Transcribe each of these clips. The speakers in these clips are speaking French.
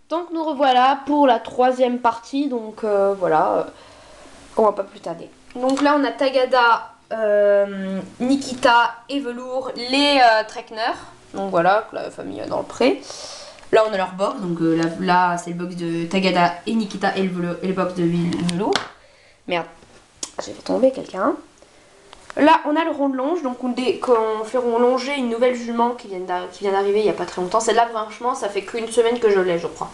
Donc nous revoilà pour la troisième partie, donc voilà, on va pas plus tarder. Donc là on a Tagada, Nikita et Velours, les Trekner, donc voilà, la famille dans le pré. Là on a leur box, donc là c'est le box de Tagada et Nikita et le box de Velours. Merde, j'ai fait tomber quelqu'un. Là on a le rond de longe, donc on fait longer une nouvelle jument qui vient d'arriver il n'y a pas très longtemps. Celle-là franchement ça fait qu'une semaine que je l'ai je crois.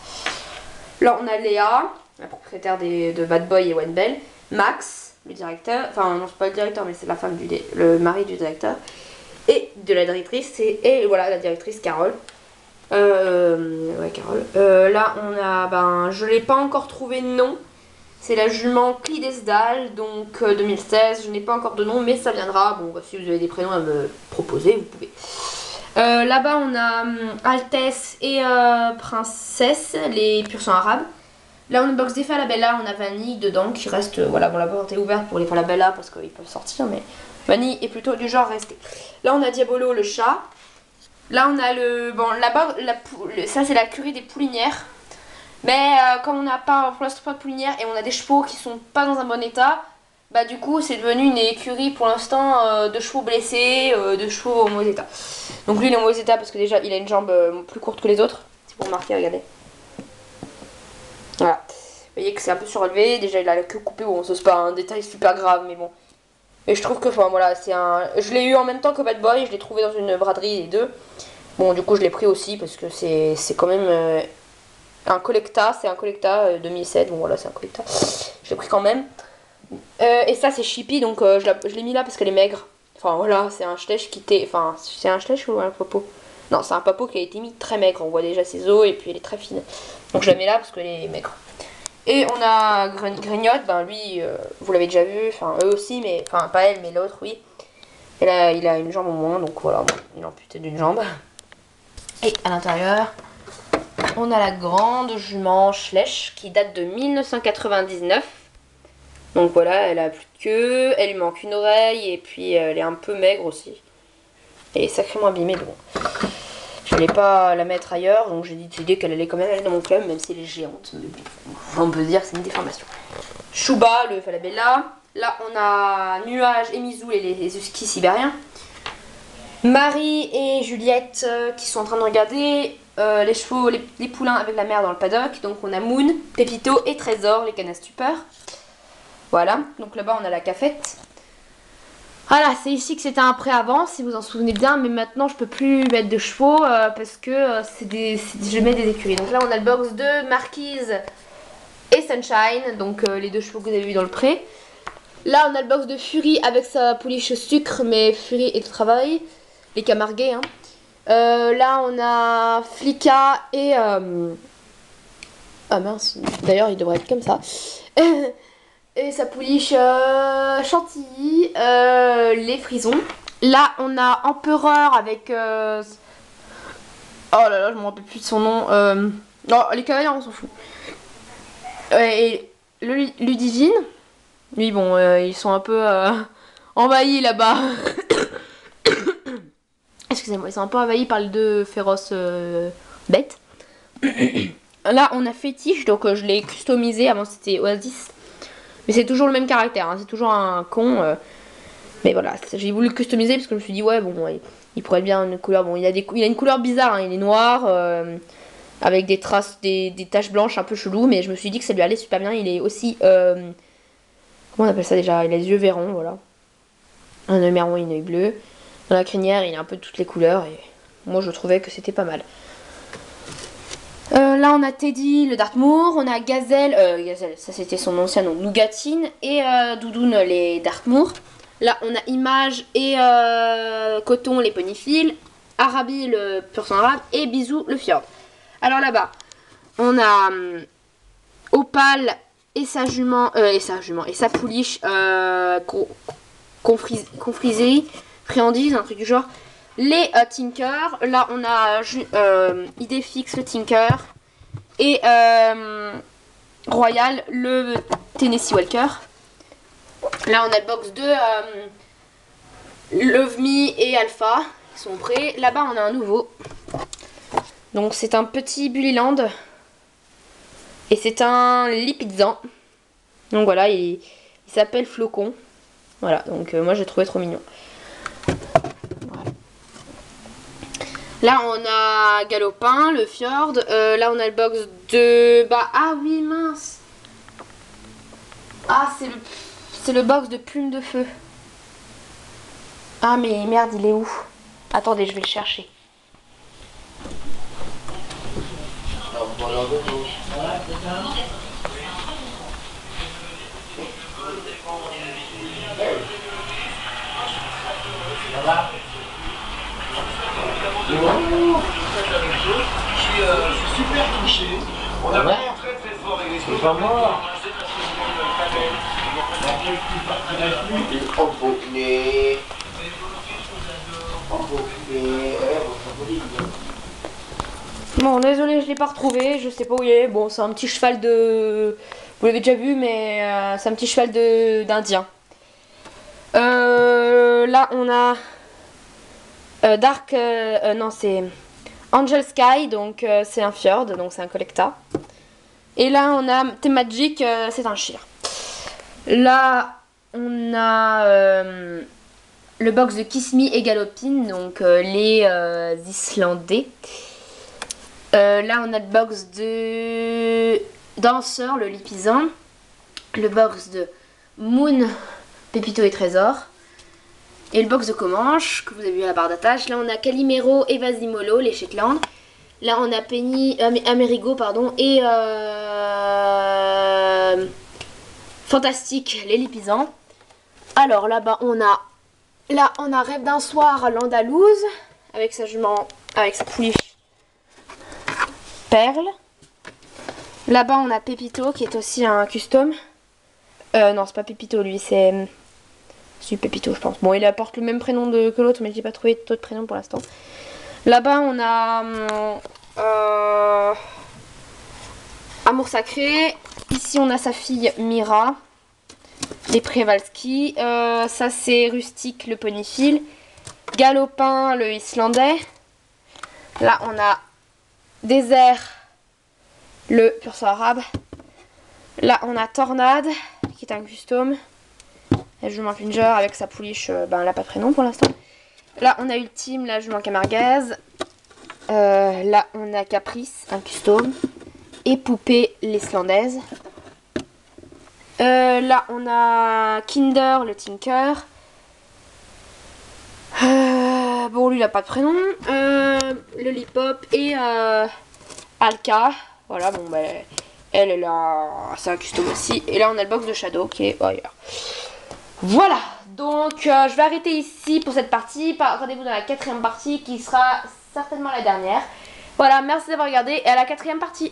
Là on a Léa, la propriétaire de Bad Boy et One Bell, Max, le directeur, enfin non c'est pas le directeur mais c'est la femme le mari du directeur, et de la directrice, et voilà la directrice Carole. Ouais Carole. Là on a, je l'ai pas encore trouvé de nom. C'est la jument Clydesdale, donc 2016. Je n'ai pas encore de nom, mais ça viendra. Bon, si vous avez des prénoms à me proposer, vous pouvez. Là-bas, on a Altesse et Princesse, les pur sang arabes. Là, on a une box des Falabella, on a Vanille dedans qui reste. Voilà, bon, la porte est ouverte pour les Falabella parce qu'ils peuvent sortir, mais Vanille est plutôt du genre rester. Là, on a Diabolo, le chat. Là, on a le. Bon, là-bas, ça, c'est la curie des poulinières. Mais comme on n'a pas pour l'instant pas de poulinière et on a des chevaux qui sont pas dans un bon état, bah du coup c'est devenu une écurie pour l'instant de chevaux blessés, de chevaux en mauvais état. Donc lui il est en mauvais état parce que déjà il a une jambe plus courte que les autres. C'est pour remarquer, regardez. Voilà. Vous voyez que c'est un peu surélevé, déjà il a la queue coupée, bon ça c'est pas un détail super grave mais bon. Et je trouve que enfin voilà, c'est un. Je l'ai eu en même temps que Bad Boy, je l'ai trouvé dans une braderie les deux. Bon du coup je l'ai pris aussi parce que c'est quand même. Un collecta, c'est un collecta 2007, bon voilà c'est un collecta, je l'ai pris quand même. Et ça c'est Chippy, donc je l'ai mis là parce qu'elle est maigre. Enfin voilà, c'est un schlech qui était, enfin c'est un schlech ou un popo? Non c'est un papo qui a été mis très maigre, on voit déjà ses os et puis elle est très fine. Donc je la mets là parce qu'elle est maigre. Et on a Grignotte, ben lui, vous l'avez déjà vu, enfin eux aussi, mais enfin pas elle mais l'autre oui. Et là il a une jambe au moins, donc voilà, bon, il est amputé d'une jambe. Et à l'intérieur... On a la grande jument Schlech qui date de 1999. Donc voilà, elle a plus de queue, elle lui manque une oreille et puis elle est un peu maigre aussi. Elle est sacrément abîmée donc. Je n'allais pas la mettre ailleurs, donc j'ai décidé qu'elle allait quand même aller dans mon club, même si elle est géante. Mais on peut dire que c'est une déformation. Chouba, le Falabella. Là on a Nuage et Mizoul et les huskies sibériens. Marie et Juliette qui sont en train de regarder les chevaux, les poulains avec la mère dans le paddock. Donc on a Moon, Pépito et Trésor, les cannes à stupeur. Voilà, donc là-bas on a la cafette. Voilà, c'est ici que c'était un pré avant, si vous en souvenez bien. Mais maintenant je peux plus mettre de chevaux parce que je mets des écuries. Donc là on a le box de Marquise et Sunshine, donc les deux chevaux que vous avez vus dans le pré. Là on a le box de Fury avec sa pouliche sucre, mais Fury est au travail. Les Camarguais, hein. Là on a Flicka et ah mince, d'ailleurs il devrait être comme ça. Et sa pouliche Chantilly, les frisons. Là on a Empereur avec oh là là je me rappelle plus de son nom. Non, les cavaliers on s'en fout. Et Ludivine, lui bon ils sont un peu envahis là-bas. Excusez-moi, ils sont un peu envahis par les deux féroces bêtes. Là, on a Fétiche, donc je l'ai customisé. Avant, c'était Oasis. Mais c'est toujours le même caractère, hein, c'est toujours un con. Mais voilà, j'ai voulu le customiser parce que je me suis dit, ouais, bon, ouais, il pourrait être bien une couleur. Bon, il a une couleur bizarre, hein, il est noir, avec des traces, des taches blanches un peu chelou. Mais je me suis dit que ça lui allait super bien. Il est aussi. Comment on appelle ça déjà? Il a les yeux verrons, voilà. Un œil marron et un œil bleu. Dans la crinière, il a un peu toutes les couleurs et moi je trouvais que c'était pas mal. Là on a Teddy, le Dartmoor, on a Gazelle, ça c'était son ancien nom, Nougatine, et Doudoune, les Dartmoor. Là on a Image et Coton, les Ponyfield, Arabi, le pur sang arabe, et Bisou, le Fjord. Alors là-bas, on a Opale et sa jument, et sa pouliche confrisée. Friandises, un truc du genre. Les Tinker, là on a Idéfix le Tinker et Royal le Tennessee Walker. Là on a le box de Love Me et Alpha qui sont prêts. Là-bas on a un nouveau. Donc c'est un petit Bullyland. Et c'est un lipizan. Donc voilà, il s'appelle Flocon. Voilà, donc moi j'ai trouvé trop mignon. Voilà. Là on a Galopin, le Fjord. Là on a le box de... Bah ah oui mince. Ah c'est le box de Plume de Feu. Ah mais merde, il est où? Attendez, je vais le chercher. Je suis super touché. On a vraiment très très fort avec les choses. C'est pas mort. Bon, désolé, je l'ai pas retrouvé, je sais pas où il est. Bon, c'est un petit cheval de... Vous l'avez déjà vu, mais c'est un petit cheval d'Indien. Là, on a Dark... non, c'est Angel Sky, donc c'est un fjord, donc c'est un collecta. Et là, on a Themagic, c'est un chien. Là, on a le box de Kiss Me et Galopin, donc les Islandais. Là, on a le box de Danseur, le Lipizan. Le box de Moon, Pépito et Trésor. Et le box de Comanche, que vous avez vu à la barre d'attache. Là, on a Calimero et Vasimolo, les Shetland. Là, on a Penny, Amerigo, pardon, et Fantastique, les Lipizans. Alors, là-bas, on a Rêve d'un soir, l'Andalouse, avec sa jument, avec sa pouliche Perle. Là-bas, on a Pépito, qui est aussi un custom. Non, c'est pas Pépito, lui, c'est Pépito, je pense. Bon, il apporte le même prénom que l'autre, mais j'ai pas trouvé d'autres prénoms pour l'instant. Là-bas, on a Amour Sacré. Ici, on a sa fille Mira. Les Przewalski. Ça, c'est Rustique, le Ponyfil. Galopin, le Islandais. Là, on a Désert, le Pur sang arabe. Là, on a Tornade, qui est un custom. La jument Pinger avec sa pouliche, elle n'a pas de prénom pour l'instant. Là, on a Ultime, la jument Camarguaise. Là, on a Caprice, un custom. Et Poupée, l'Islandaise. Là, on a Kinder, le Tinker. Bon, lui, il n'a pas de prénom. Lollipop et Alka. Voilà, bon, ben, elle a... C'est un custom aussi. Et là, on a le box de Shadow qui est ailleurs. Voilà, donc je vais arrêter ici pour cette partie. Rendez-vous dans la 4e partie qui sera certainement la dernière. Voilà, merci d'avoir regardé et à la 4e partie.